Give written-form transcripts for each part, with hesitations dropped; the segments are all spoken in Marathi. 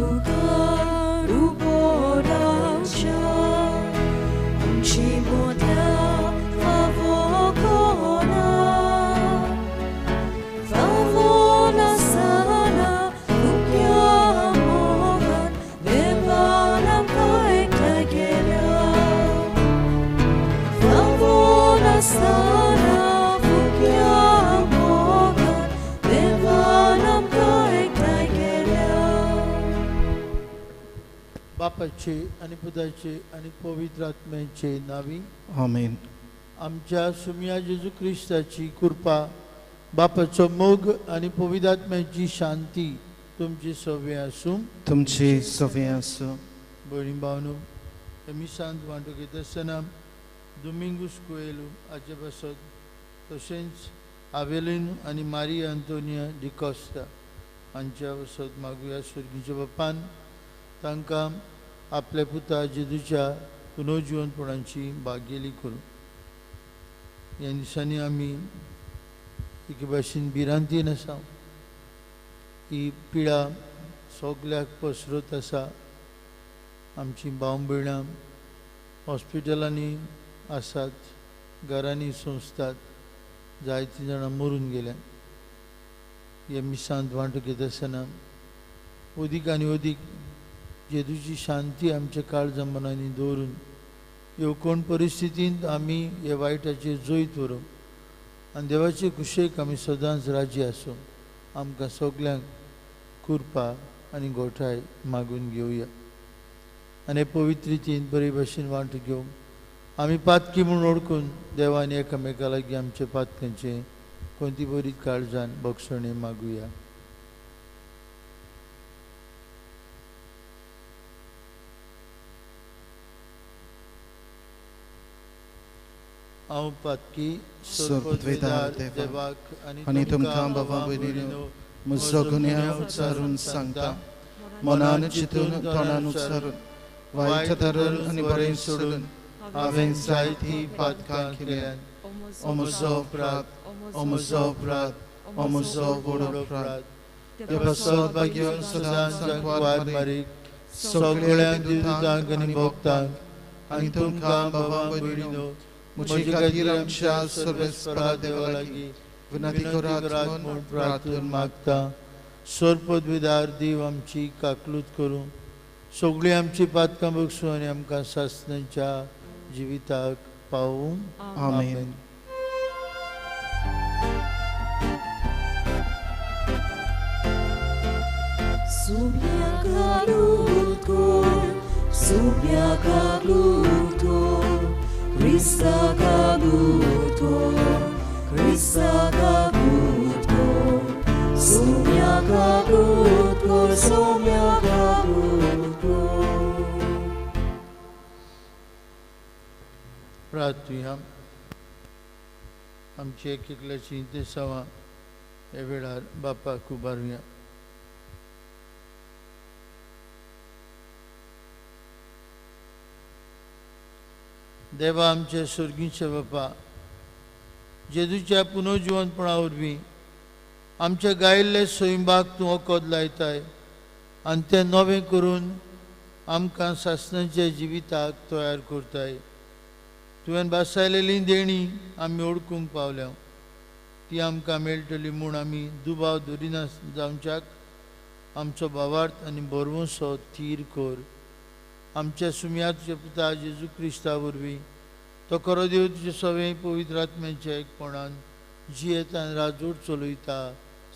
lugar uboracia, ci model favocona, favona sana, ukyamogan, devanam kaitagela, favona sana, ukyamogan, devanam kaitagela. बापाचे आणि पुताचे आणि पवित्र आत्म्याचे नावी आमेन. आमच्या सुमिया जेजू ख्रिस्ताची कृपा, बापाचो मोग आणि पवित्र आत्म्याची शांती तुमची सवय आसूं. तुमची सवय आसूं. भयणी भावनो, आमी सांत वांटो घेत आसतना दोमिंगूस कोएलो हाचे बसत, तशेंच आवेलिनो आनी मारिया आंतोनिया डिकॉस्टा हांच्या वसत मागुया स्वर्गीच्या बापान तांकां आपल्या पुता जेजूच्या पुनर्जीवनपणाची भाग्येली करूं. ह्या दिसांनी आमी एके भाशेन भिरांतीन आसा. ही पिडा सगल्याक पसरत आसा. आमची भाव भयणां हॉस्पिटलांनी आसात, घरांनी सोंसतात, जायतीं जाणां मरून गेल्या. हे मिसांत वांटो घेत आसतना अदीक आनी अदीक जेजूची शांती आमच्या काळजा मनांनी दवरून येवकोण परिस्थितींत आमी हे वायटाचेर जैत व्हरूं आनी देवाचे कुशेक आमी सदांच राजी आसूं. आमकां सगल्यांक कृपा आनी घोटाय मागून घेवया आनी हे पवित्र रितीन बरे भाशेन वांटो घेवंक आमी पातकी म्हूण ओळखून देवान एकामेका लागीं आमच्या पातकांचे कोणती बरी काळजान बक्षणे मागुया. हांव पातकी सोर्पद्वेदार देवाक आनी तुमकां भावां भयणीनो म्हजो गुन्यांव उच्चारून सांगता. मनान चिंतून तोंडान उच्चारून वायट धरून आनी बरें सोडून हांवें जायतीं पातकां केल्यात. ओ म्हजो अपराध, ओ म्हजो अपराध, ओ म्हजो व्हड अपराध. ह्या बसत भाग्य सदांच वार मारीक सगळ्यांक दिवजांक आनी भोगतांक आनी तुमकां भावां भयणीनो म्हजे खातीर आमच्या सर्वेस्परा देवा लागीं विनंती करात म्हूण प्रार्थून मागता. सोर्पद्वेदार देव आमची काकलूत करूं, सगळीं आमची पातकां बगसूं आनी आमकां सासणाच्या जिविताक पावूं. आमेन. Subia galuto, Krista galuto, Krista galuto, Subia galuto, Subia galuto. प्रार्थुया. आमची एकल्याची इंतेसावां ह्या वेळार बापाक उबारुया. देवा आमच्या स्वर्गीचे बापा, जेजूच्या पुनर्जीवनपणा वरवीं आमच्या गायिल्ले स्वयंभाग तूं वखद लायताय आनी तें नवें करून आमकां सासणाच्या जिविताक तयार करताय. तुवें बासायलेली देणी आमी ओळखूंक पावल्या. ती आमकां मेळटली म्हूण आमी दुबाव धरिना जावच्याक आमचो भावार्थ आनी बरवसो थीर कर. आमच्या सुमियाच्या पुता जेजू क्रिस्ता वरवीं तो खरो देव तुजे सवें पवित्र आत्म्याच्या एकपणान जियेता आनी राजवट चलयता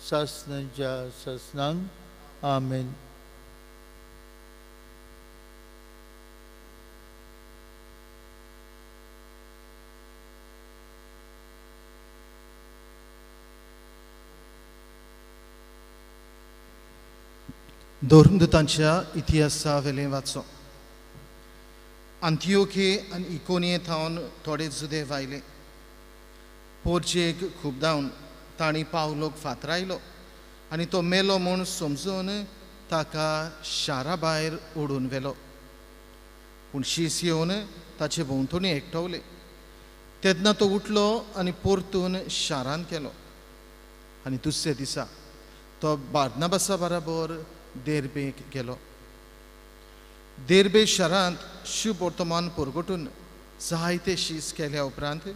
सासणांच्या सासणांक. आमेन. दोर्मदूतांच्या इतिहासा वेलें वाचो. अंत्योखे आनी इकोनिये थावन थोडे जुदे वायले. पोरचेक खूब धांवन तांणी पावलोक फातरायलो आनी तो मेलो म्हूण समजून ताका शारा भायर ओडून व्हेलो. पूण शीस येवन ताचे भोंवतणी एकटवले. तेन्ना तो उठलो आनी परतून शारांत गेलो. आनी दुसरे दिसा तो बार्नबासा बराबर देर्बेक गेलो. देर्बे शारांत शुभ वर्तमान परगटून जायते शीस केल्या उपरांत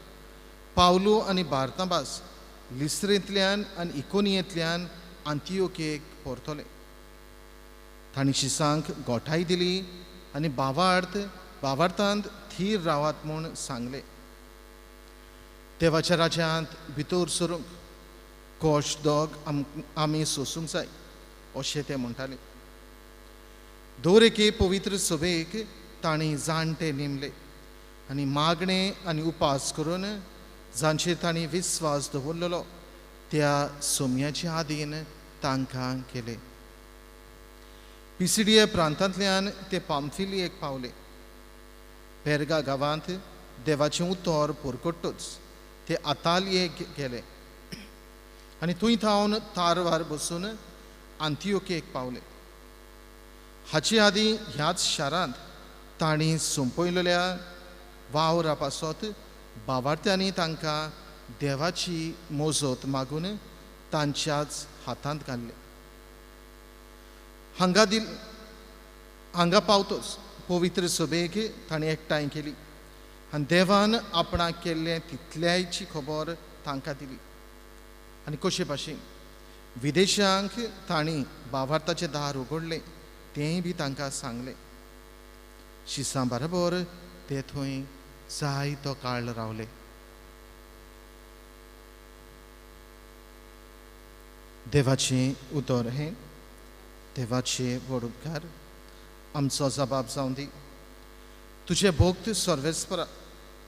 पावलो आनी बार्नाबास लिस्त्रेंतल्यान आनी इकोनियेंतल्यान अंतियोकेक परतले. तांणी शिसांक गोठाय दिली आनी भावार्थांत थीर रावात म्हूण सांगले. देवाच्या राज्यांत भितर सरूंक कश्ट दोग आमी सोसूंक जाय अशें ते म्हणटाले. दर एके पवित्र सभेक तांणी जाणटे नेमले आनी मागणे आनी उपास करून जांचेर तांणी विस्वास दवरलेलो त्या सोम्याच्या आदीन तांकां केले. पिसिडिया प्रांतांतल्यान ते पामफिलियेक पावले. पेरगा गांवांत देवाचें उतर परकडटूच ते आतालियेक गेले आनी थंय थावन तारवार बसून अंतियोकेक पावले. हाचे आदीं ह्याच शारांत तांणी सोंपयलेल्या वावरा पासत भावार्थ्यांनी तांकां देवाची मोजत मागून तांच्याच हातांत घाल्ले. हांगा पावतोच पवित्र सभेक तांणी एकठांय केली आनी देवान आपणाक केल्ले तितल्यायची खबर तांकां दिली. आनी कशे भाशेन विदेशांक तांणी भावार्थाचें दार उगडलें तेंय बी तांकां सांगलें. शिसां बरोबर ते थंय जायतो काळ रावले. देवाचें उतर हें देवाचे व्हड उपकार आमचो जबाब जावं दी. तुजे भोक्त सर्वेस्परा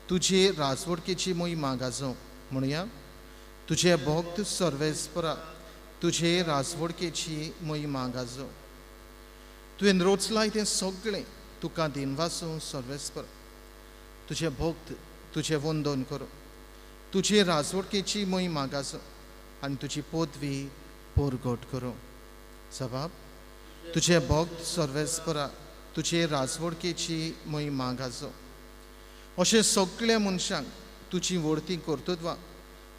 तुजे राजवडकेची मोहिमा गाजोव म्हणुया. तुजे भोक्त सर्वेस्परा तुजे राजवडकेची मोहिमा गाजोव. तुवें रोचलाय तें सगळें तुका दिनवासूं सर्वेस्पर. तुजे भोक्त तुजें वंदन करूं. तुजे राजवडकेची मोहिमा गाजोव आनी तुजी पदवी परगट करूं. जबाब तुजे भोक्त सर्वेस्परा तुजे राजवडकेची मोहिमा गाजोव. अशें सगळ्या मनशांक तुजी वर्ती कर्तुत्वां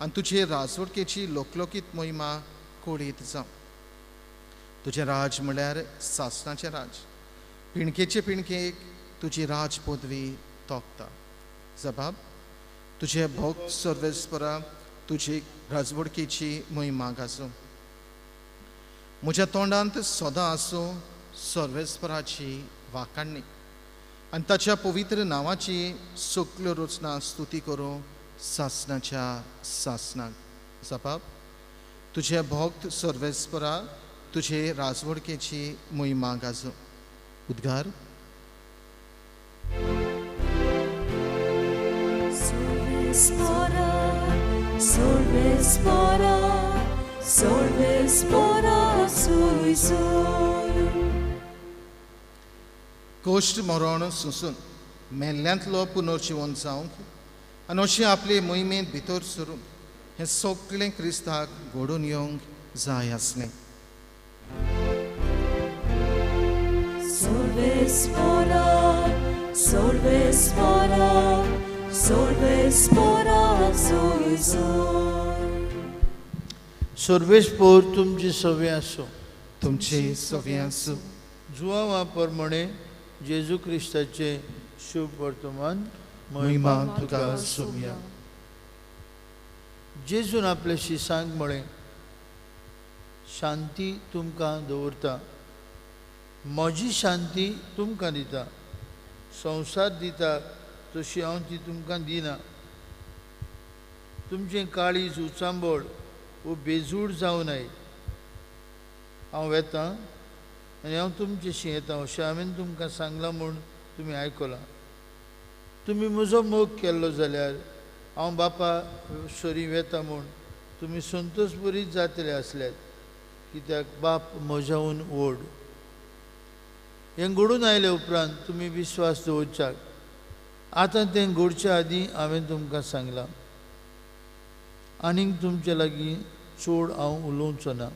आनी तुजे राजवडकेची लोकलोकीत मोहिमा कोडीत जावं. तुजें राज म्हळ्यार सासणाचें राज. पिणकेचे पिणकेक तुजी राज पदवी तोखता. जबाब तुजे भोक्त सर्वेस्परा तुजी राजवडकेची मोहिमा गाजोव. म्हज्या तोंडांत सदां आसूं सर्वेस्पराची वाखाणणी आनी ताच्या पवित्र नांवाची सगळ्यो रचना स्तुती करूं सासणाच्या सासणाक. जबाब तुजे भोक्त सर्वेस्परा तुजे राजवडकेची मोहिमा गाजोव. उद्गार Sorvespora, sorvespora, sorvespora sui soi. Cost मरण सुसून मेल्ल्यांतलो पुनर्जीवन जावंक आनी अशें आपले मोहिमेंत भितर सरून हें सगळें क्रिस्ताक घडोवन येवंक जाय आसलें. Sorvespora, sorvespora, sorvespora sui soi. सर्वेस्पोर तुमची सवे आसूं. तुमचे सवे आसूं. जुवांवा प्रमाणे जेजू क्रिस्ताचे शुभ वर्तमान महिमा तुका सोम्या. जेजून आपल्या शिसांक म्हळें शांती तुमकां दवरता, म्हजी शांती तुमकां दिता. संवसार दिता तशी हांव ती तुमकां दिना. तुमचें काळीज उचांबळ वो बेजूड जावं न्हय. हांव वेतां आनी हांव तुमचेशी येतां अशें हांवें तुमकां सांगलां म्हूण तुमी आयकलां. तुमी म्हजो मोग केल्लो जाल्यार हांव बापा सरी वेतां म्हूण तुमी संतोश बरीच जातले आसल्यात, कित्याक बाप म्हज्याहून व्हड. हें घडून आयले उपरांत तुमी विस्वास दवरच्याक. आतां तें घडच्या आदीं हांवें तुमकां सांगलां. आनीक तुमचे लागीं चड हांव उलोवचो ना.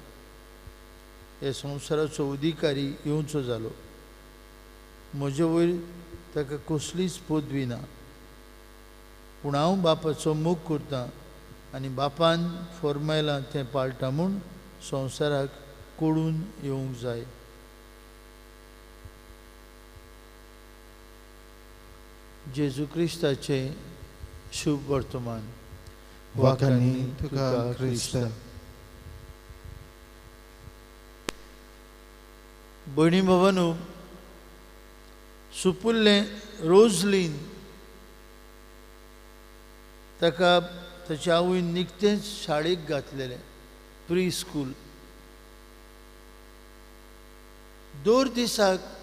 हे संवसाराचो अधिकारी येवचो जालो. म्हजे वयर ताका कसलीच पदवी ना, पूण हांव बापाचो मोग करतां आनी बापान फॉर्मायलां तें पाळटा म्हूण संवसाराक कळून येवंक जाय. जेजू क्रिस्ताचे शुभ वर्तमान. वाखाणी तुका क्रिस्त. भयणी भावांनो, सुपुल्ले रोजलीन ताका ताच्या आवयन निकतेंच शाळेक घातलेलें, प्री स्कूल. 2 दिसाक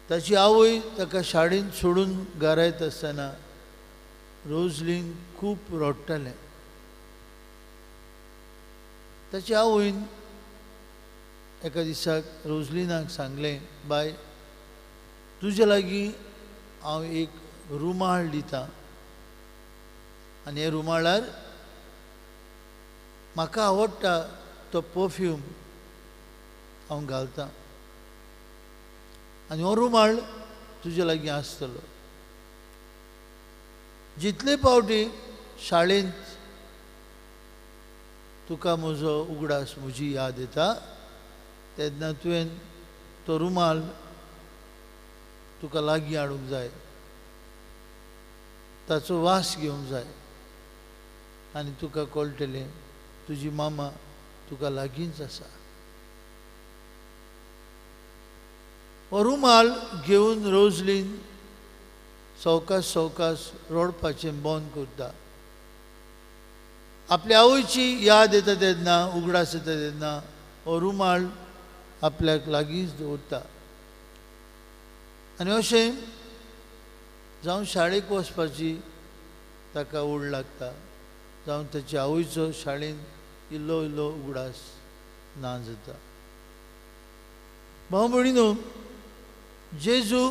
ताची आवय ताका शाळेंत सोडून घरा येता आसतना रोजलीन खूब रडटालें. ताच्या आवयन एका दिसाक रोजलिनाक सांगलें, बाय, तुजे लागीं हांव एक रुमाल दितां आनी हे रुमाळार म्हाका आवडटा तो परफ्यूम हांव घालतां आनी हो रुमाल तुजे लागीं आसतलो. जितले फावटी शाळेंत तुका म्हजो उगडास, म्हजी याद येता, तेन्ना तुवें तो रुमाल तुका लागीं हाडूंक जाय, ताचो वास घेवंक जाय आनी तुका कळटलें तुजी मामा तुका लागींच आसा. हो रुमाल घेवन रोजलीन सवकास सवकास रडपाचें बंद करता. आपल्या आवयची याद येता तेन्ना, उगडास येता तेन्ना हो रुमाल आपल्याक लागींच दवरता. आनी अशें जावं शाळेक वचपाची ताका ओड लागता, जावं ताच्या आवयचो शाळेंत इल्लो इल्लो उगडास ना जाता. भाव भयणीनो, जेजू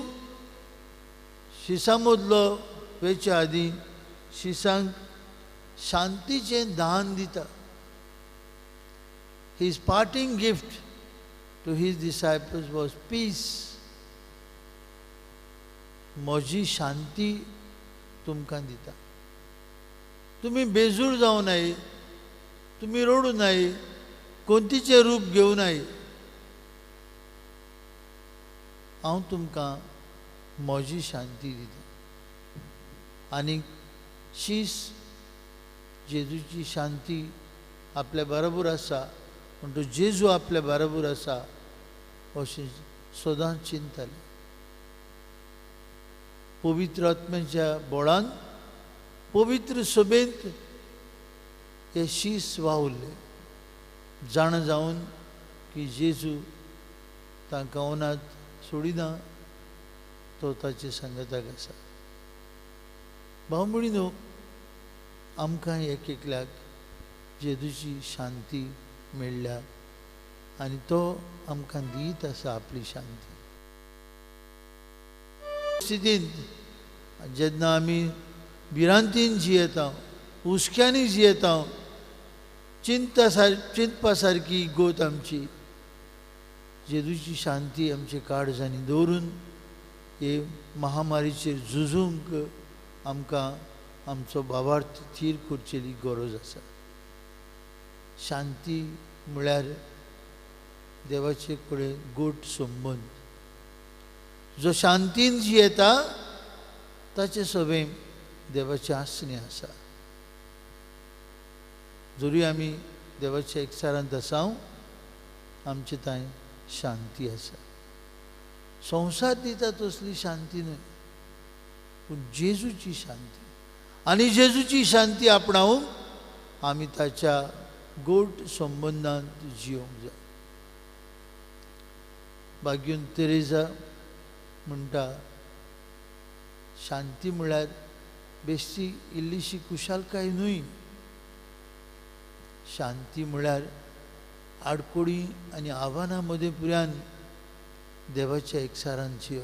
शिसामदलो वेचे आदीं शिसांक शांतीचें दान दिता. His parting gift to his disciples was peace. म्हजी शांती तुमकां दिता. तुमी बेजूर जावं नये, तुमी रडूं नये, कोंतीचें रूप घेवं नये. हांव तुमकां म्हजी शांती दिता. आनी शीस जेजूची शांती आपल्या बरोबर आसा, म्हणटूच जेजू आपल्या बरोबर आसा अशें सदांच चिंतताले. पवित्र आत्म्याच्या बळान पवित्र सभेंत हे शीस वावुरले, जाण जावन की जेजू तांकां अनाथ सोडिना, तो ताचे संगताक आसा. भाव भयणीनो, आमकां एक एकल्याक जेजूची शांती मेळ्ळ्या आनी तो आमकां दीत आसा आपली शांती. स्थितींत जेन्ना आमी भिरांतीन जियेता, हुस्क्यांनी जियेता, चिंतपा सारकी गोत आमची, जेजूची शांती आमच्या काळजांनी दवरून हे महामारीचेर झुजूंक आमकां आमचो भावार्थ थीर करचेली गरज आसा. शांती म्हळ्यार देवाचे कडेन गोट संबंद. जो शांतीन जियेता ताचे सभें देवाचें आसणें आसा. जरी आमी देवाच्या एकचारांत आसां, आमचे थंय शांती आसा. संवसार दिता तसली शांती न्हय, पूण जेजूची शांती. आनी जेजूची शांती आपणावंक आमी ताच्या गोड संबंदांत जियोंक जाय. भाग्यून तेरेजा म्हणटा, शांती म्हळ्यार बेश्टी इल्लीशी कुशालकाय न्हय. शांती म्हळ्यार आडकोडी आनी आव्हानां मदें पुरान देवाच्या एकचारान जियो,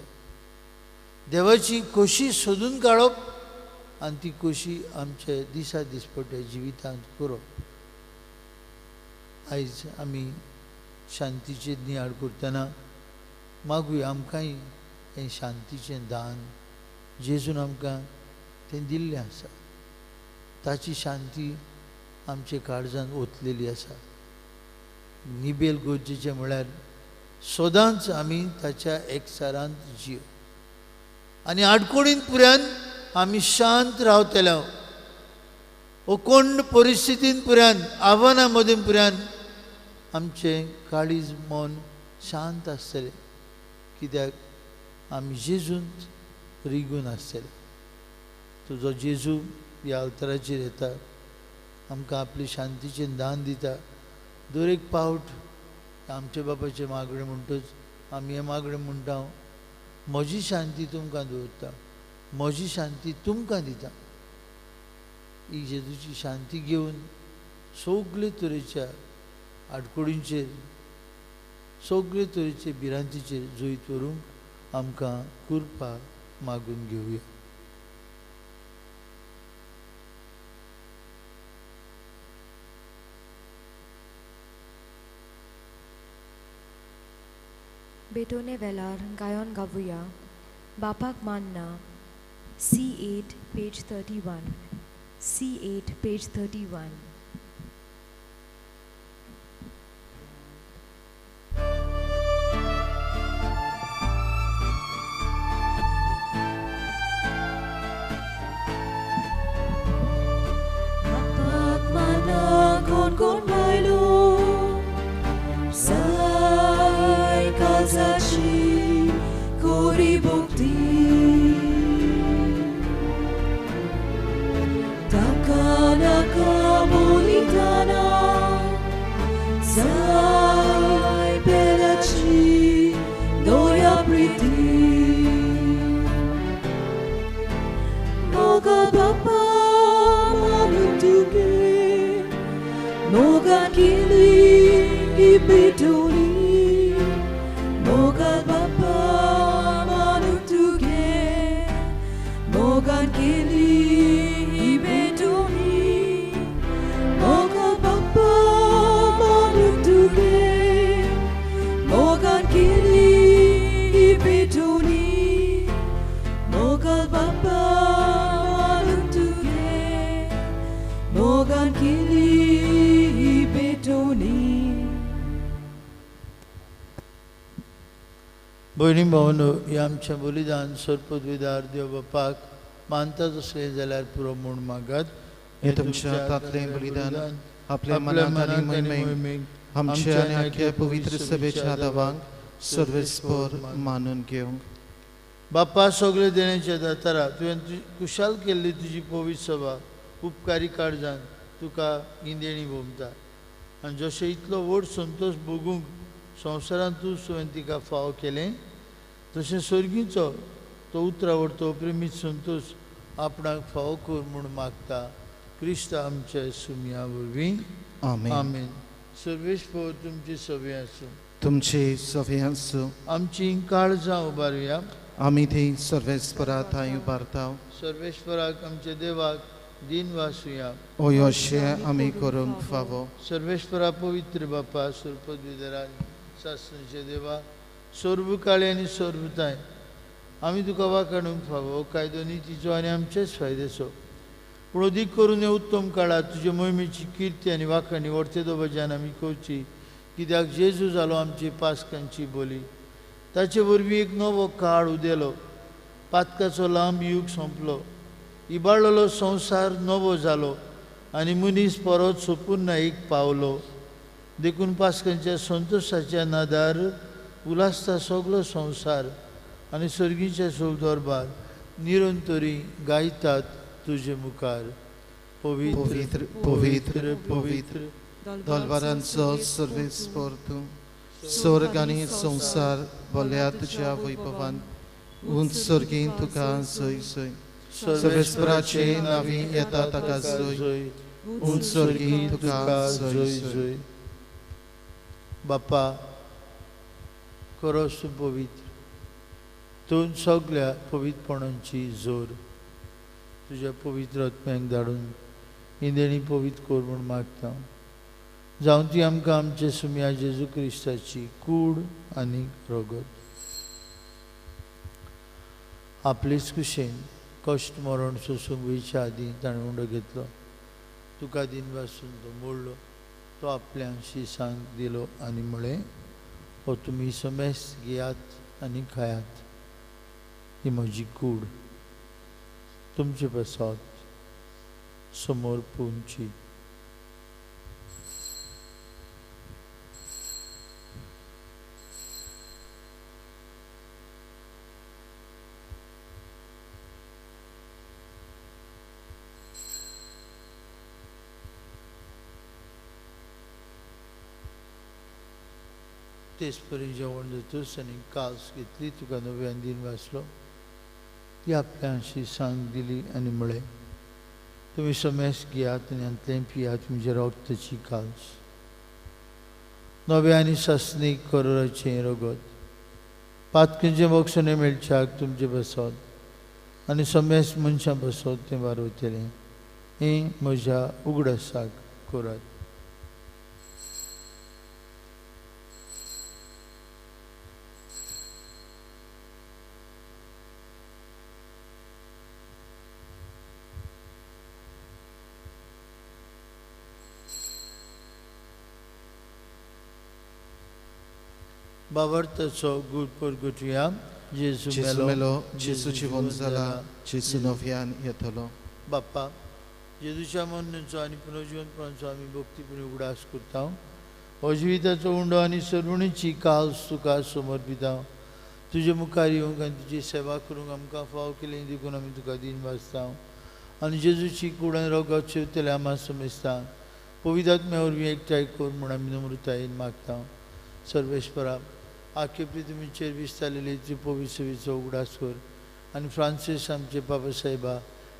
देवाची खोशी सोदून काडप आनी ती खोशी आमचे दिसा दिसपट्या जिवितांत करप. आयज आमी शांतीचे नियाळ करतना मागुया आमकांय हें शांतीचें दान जेजून आमकां तें दिल्लें आसा. ताची शांती आमचे काळजांत ओतलेली आसा. निबेल गरजेचें म्हळ्यार सदांच आमी ताच्या एकचारांत जियो. आनी आडकोडीन पुऱ्यान आमी शांत रावतले अकोंड परिस्थितीन पुऱ्यान आव्हानां मदीं पुऱ्यान आमचें काळीज मन शांत आसतलें कित्याक आमी जेजूंत रिगून आसतले तुजो जेजू ह्या अवताराचेर येता आमकां आपली शांतीचें दान दिता दर एक पावट आमचे बापाचें मागणें म्हणटच आमी हें मागणें म्हणटा म्हजी शांती तुमकां दवरता म्हजी शांती तुमकां दिता ही जेजूची शांती घेवन सगळे तरेच्या आडकोडींचेर सगळे तरेचे भिरांतीचेर जैत व्हरूंक आमकां कृपा मागून घेवया. बेटोने वेलार गायन गावुया बापाक मानना C8 page 31 C8 page 31. Bapak mana kon bailo Sai kazachi kori bukti Takanaka bolitana Sai pelachi doya priti Moga bapa manutuge Moga kili ibetoni Moga bapa manutuge Moga kili ibetoni Moga bapa manutuge Moga kili ibetoni Moga bapa manutuge Moga kili ibetoni. भयणी भावनो हे आमचें बलिदान सरपदवीदार देव बापाक मानतात असलें जाल्यार पुरो म्हूण मागात. हे तुमच्या हातांतलें बलिदान आपल्या मनांत आनी मोहिमेक आमच्या आनी आख्या पवित्र सभेच्या दावांक सर्वेस्पर मानून घेवंक. बापा सगळे देण्याच्या दातारा तुवें कुशाल केल्ली तुजी पवित्र सभा उपकारी काळजान तुका ही देणी भोमता आनी जशें इतलो व्हड संतोश भोगूंक संवसारांत तूं तुवें तिका फाव केलें तशें सर्गीचो तो उतरावड तो प्रेमीत संतोश आपणाक फाव कर म्हूण मागता क्रिस्त आमच्या सुमया वरवीं. आमेन. आमेन. सर्वेस्पर तुमची सभे आसूं तुमचे सभे आसूं. आमची काळजां उबारुया. आमी ती सर्वेस्परा थंय उबारता. सर्वेस्पराक आमच्या देवाक दिन वासुया. ओ अशें आमी करूंक फावो. सर्वेस्परा पवित्र बापा सर्पद्विधरा शास्त्राचे देवा सर्व काळे आनी सर्वताय आमी तुका वाखाणूंक फावो कायदो नितीचो आनी आमचेच फायद्याचो पूण अदीक करून हे उत्तम काळात तुजे मोहिमेची किर्ती आनी वाखाणी व्हडते दोबाज्यान आमी करची कित्याक जेजू जालो आमची पासकांची बोली ताचे वरवीं एक नवो काळ उदेलो पातकाचो लांब युग सोंपलो इबाळलेलो संवसार नवो जालो आनी मनीस परत सोंपून नायक पावलो देखून पासकांच्या संतोशाच्या नादार उलासता सगळो संवसार आनी सर्गीच्या दरबार निरंतरी गायतात तुजे मुखार. पवित्र पवित्र पवित्र दलबारांचो सर्वेस्पर तूं स्वर्ग आनी संवसार भल्या तुज्या वैभवान उंच सर्गीन तुका जय जय. सर्वेस्पराचे नांवी येता ताका जय. उंच सर्गीन तुका जय जय. बापा खरोच तूं पवित्र तूं सगळ्या पवित्रपणांची जोर तुज्या पवित्र आत्म्याक धाडून ही देणी पवित्र कर म्हूण मागता जावं ती आमकां आमचे सुम्या जेजू क्रिस्ताची कूड आनी रगत आपलेच कुशेन कश्ट मरण सोसूंक वयच्या आदीं ताणें उंडो घेतलो तुका दिन वाचून तो मोडलो तो आपल्या शिसांक दिलो आनी म्हळें हो तुमी समेस्त घेयात आनी खायात ही म्हजी कूड तुमचे बसात समोर पोवची. तेच परी जेवण जातूच आनी कास घेतली तुका नव्यान दिन वाचलो ती आपल्याशी सांग दिली आनी म्हळें तुमी समेस घेयात आनी अंतलें पियात म्हज्या रक्ताची कास नव्या आनी सस्नीक करोराचें रगत पातकेंचें मोक्षणें मेळच्याक तुमचे बसत आनी समेस मनशां बसत तें वारयतलें हें म्हज्या उगडासाक करात. Bawartaco gul purgatoria, Jesu melo, Jesuci wonzala, Jesu nowian yetolo. Bappa, Jesuच्या मननेचो आनी पुनर्जीवनपणाचो आमी भक्तीपणे उगडास करता. हो जिविताचो उंडो आनी सरवणीची काल तुका समर्पिता. तुजे मुखार येवंक आनी तुजी सेवा करूंक आमकां फाव केलें देखून आमी तुका दिन वाचता. आनी जेजूची कूड आनी रगत शेवतले आम्हा समजता. पवित्र आत्म्या वरवीं एकठांय कर म्हूण आमी नम्रतायेन मागता. सर्वेश्वरा आख्खे पृथ्वीचेर विस्तारलेली ती पवित्र सेवेचो उगडास कर आनी फ्रांसीस आमचे बाबा साहेबा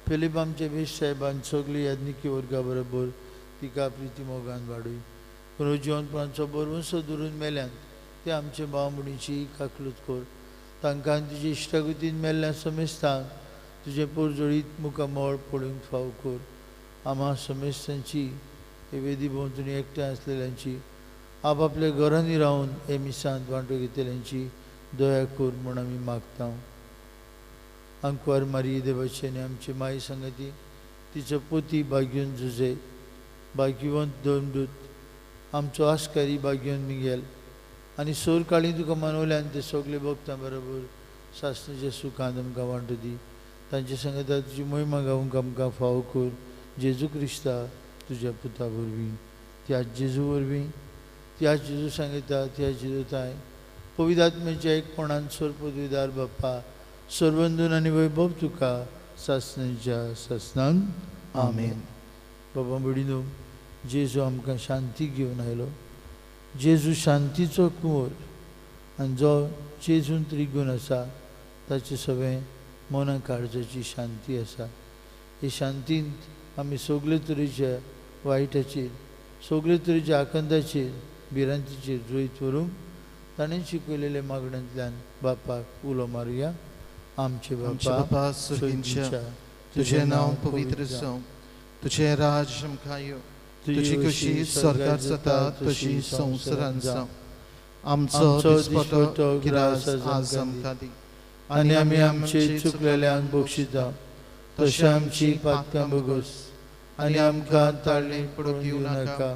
फिलीप आमचे बेश साहेबान सगळी याज्ञिकी वर्गा बरोबर तिका प्रिती मोगान वाडय. पुनर्जीवनपणाचो बरवंसो धरून मेल्यान ते आमचे भाव भयणीची काकलूत कर. तांकां तुजे इश्टागतीन मेल्ल्या समेस्ता तुजे पोरजोळीत मुखामोळ पडूंक फाव कर. आम्हा समेस्तांची हे वेदी भोंवतणी एकठांय आसलेल्यांची आपआपल्या घरांनी रावन हे मिसांत वांटो घेतल्यांची दया कर म्हूण आमी मागता. अंकवार मारी देवाची आनी आमची माई संगती तिचो पोती भाग्योन जुजे भाग्यवंत दोनदूत आमचो आस्कारी भाग्योन मिगेल आनी सोर काळी तुका मानवल्यान ते सगळे भक्तां बरोबर सासणेच्या सुखांत आमकां वांटो दी. तांचे संगता तुजी महिमा गावूंक आमकां फाव कर. जेजू क्रिस्ता तुज्या पुता वरवीं त्याच जेजू वरवीं त्याच जेजू सांगिता त्या जेजूताय पवित्र आत्म्याच्या एकपणान सोर पदवीदार बाप्पा सर्वंदून आनी वैभव तुका सासणेच्या सासणान आमेन. बाबा भयणीनो जेजू आमकां शांती घेवन आयलो. जेजू शांतीचो कुंवर आनी जो जेजून त्रिगूण आसा ताचें सगळें मना काळजाची शांती आसा. हे शांतींत आमी सगळे तरेच्या वायटाचेर सगळे तरेच्या आकंताचेर भिरांतीचेर जैत व्हरूंक ताणें शिकयलेल्या मागण्यांतल्यान बापाक उलो मारुया. आमचे बापा सुर्गींच्या तुझें नांव पवित्र जावं. तुझें राज आमकां यो. तुजी कशी स्वर्गार जाता तशी संवसारांत जावं. आमचो दिसपटो गिरास आज आमकां दी आनी आमी आमचे चुकलेल्यांक बक्षिता तशें आमची पातकां बगस आनी आमकां ताळणेक पडूंक दिवं नाका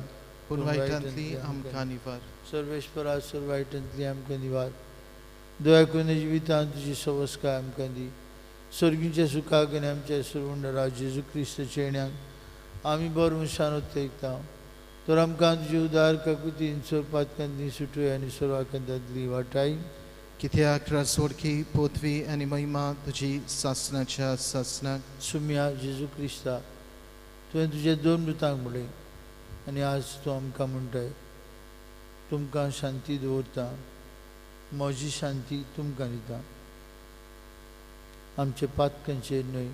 पूण वायटांतली आमकां निवार. सर्वेश्वरा सर वायटांतली आमकां निवार. दया करून जिवितांत तुजी संस्कार आमकां दी. सर्गीच्या सुखाक आनी आमच्या सर्वंडरा जेजू क्रिस्ताच्या येण्याक आमी बरवंशान उत्तेकता. तर आमकां तुजी उदार काकुतीन सर पातकांतली सुटय आनी सर्वांकांतांतली वाटाय. कित्याक रासवडकी पोतवी आनी महिमा तुजी सासणाच्या सासणाक. सुम्या जेजू क्रिस्ता तुवें तुज्या दोन दुतांक म्हणलें आनी आज तूं आमकां म्हणटाय तुमकां शांती दवरता. म्हजी शांती तुमकां दिता. आमचे पातकांचेर न्हय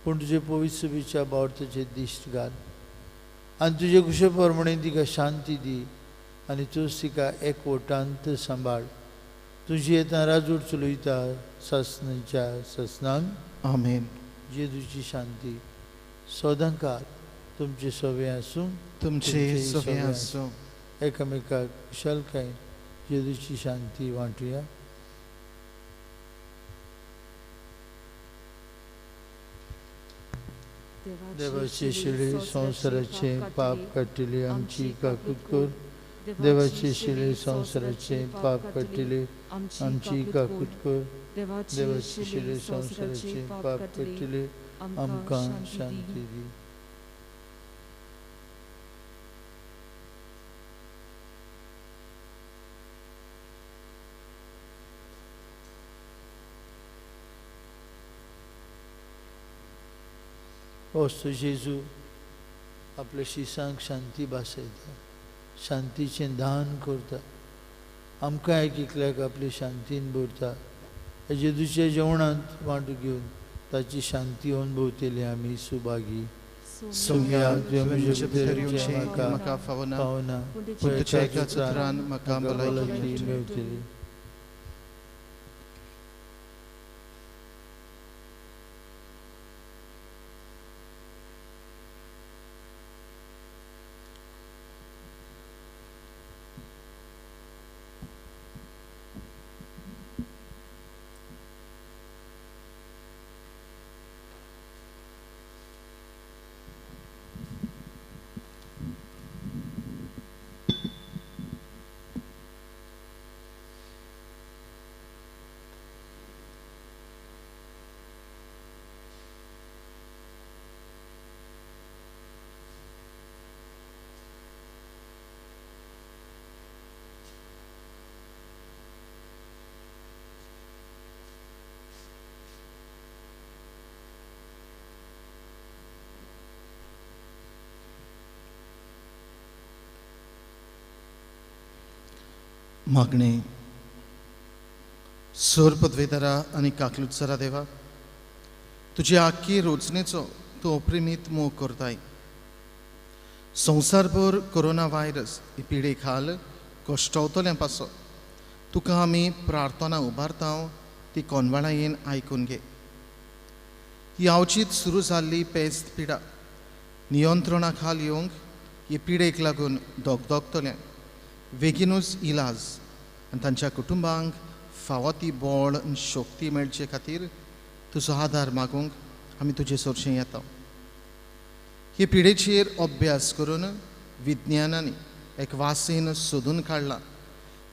पूण तुजे पवित्र सभेच्या बावर्थाचेर दिश्ट घाल आनी तुजे कुशे प्रमाणे तिका शांती दी आनी तूंच तिका एकवटांत सांबाळ. तुजी येता राजूर चलयता सासणेच्या सासणान आमेन. जेजूची शांती सदांकाळ तुमचे सवे आसूं. तुमचे सवे आसूं. एकामेकाक कुशलकाय जेजूची शांती वांटुया. देवाचे शिळे संवसाराचे पाप काटिले आमची काकूत कर. देवाची शिले संसाराचे पाप काटिले आमची काकूट कर देवाची शिले संसाराचे पाप काटिले आमकां शांती दी. वस्तू जेजू आपल्या शिसांक शांती भासयता, शांतीचें दान करता, आमकां एकल्याक आपली शांतीन भरता. जेजूच्या जेवणांत वांटो घेवन ताची शांती अनुभवतली आमी सुभागी. Sumia, Dios म्हाका फावना पावना पूण तुज्या एका उतरान म्हाका भलायकी मेळटली. मेळटली. मागणे. सोर पदवेदारा आनी काकलुत्सरा देवा, तुजी आख्खी रोचणेचो तूं अप्रिमीत मोग करताय. संवसारभर कोरोना व्हायरस ही पिडे खाल कोश्टवतलें पासो तुका आमी प्रार्थना उबारता, ती कोनवाळा येवन आयकून घे. ही आवचीत सुरू जाल्ली पेस्त पिडा नियंत्रणा खाल येवंक ही पिडेक लागून दोगदोगतलें बेगीनूच इलाज आनी तांच्या कुटुंबांक फावो ती बळ आनी शक्ती मेळचे खातीर तुजो आदार मागूंक आमी तुजे सोरशें येता. हे पिडेचेर अभ्यास करून विज्ञानानी एक वासीन सोदून काडला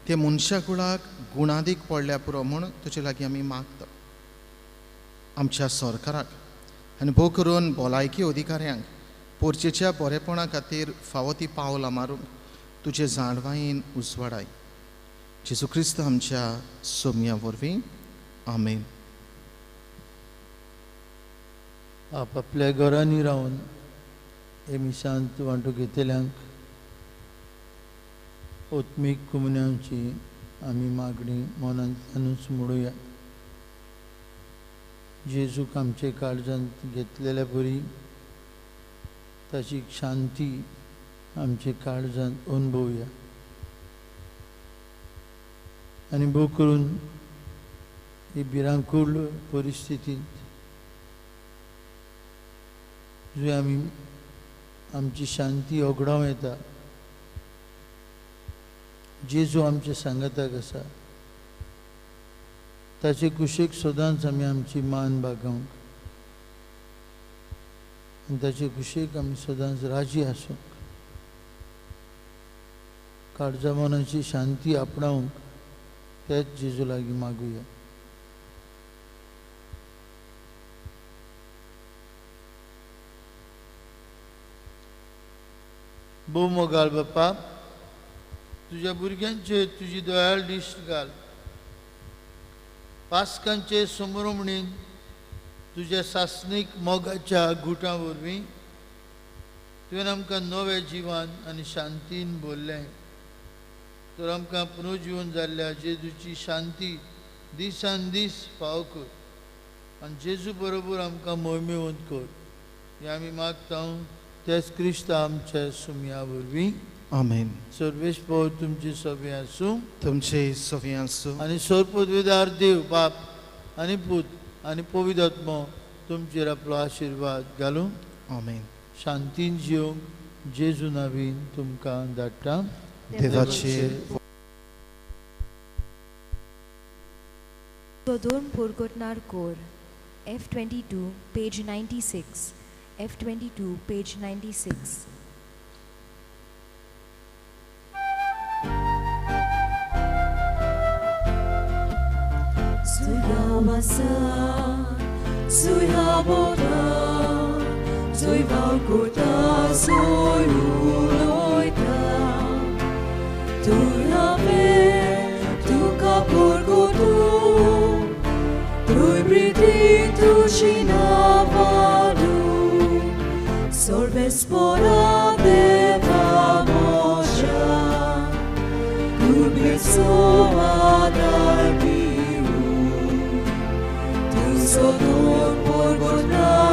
ते मनशाकुळाक गुणादीक पडल्या पुरो म्हूण तुजे लागीं आमी मागता. आमच्या सरकाराक आनी भोव करून भलायकी अधिकाऱ्यांक पोरचेच्या बरेपणा खातीर फावो ती पावलां मारूंक तुजे जाणवायेन उजवाडाय. जेजू क्रिस्त आमच्या सोमया वरवीं. आमेन. आपापल्या घरांनी रावन एमिशांत वांटो घेतल्यांक ओत्मीक कुमन्यांची आमी मागणी मनांतल्यानूच म्हणुया. जेजूक आमचे काळजांत घेतलेल्या परी ताची शांती आमचे काळजांत अनुभवया. आनी भोव करून ही भिरांकूळ परिस्थितींत जंय आमी आमची शांती ओगडाव येता, जेजू आमच्या सांगाताक आसा, ताचे कुशीक सदांच आमी आमची मान बागोवंक आनी ताचे कुशीक आमी सदांच राजी आसूंक, काळजा मनाची शांती आपणावंक तेच जेजू लागीं मागुया. भोव मोगाळ बाप्पा, तुज्या भुरग्यांचेर तुजी दयाळ दिश्ट घाल. पास्कांचे समरमणीन तुज्या सासणीक मोगाच्या गुटां वरवीं तुवें आमकां नवें जिवन आनी शांतीन भरलें. तर आमकां पुनर्जीवन जाल्ल्या जेजूची शांती दिसान दीस फाव कर आनी जेजू बरोबर आमकां मोहिमेवंत कर. हें आमी मागता तेच क्रिस्त आमच्या सुमया वरवीं. आमेन. सर्वेस्पर तुमचे सभे आसूं, तुमचे सवे आसूं आनी सोरपदवेदार देव बाप आनी पूत आनी पवित्र आत्मो तुमचेर आपलो आशिर्वाद घालूं. आमेन. शांतीन जिवंक जेजू नांवीन तुमकां धाडटा. देवाचे Sodom Purgotnar Kor, F22, page 96. F22, page 96. sa Sui habota Sui valkota Sui uloita Tu lave Tu kapurkutu Trui briti Tu shinavadu Sorbes pora deva moja Tu bitsova darbiu Tu sodor por godar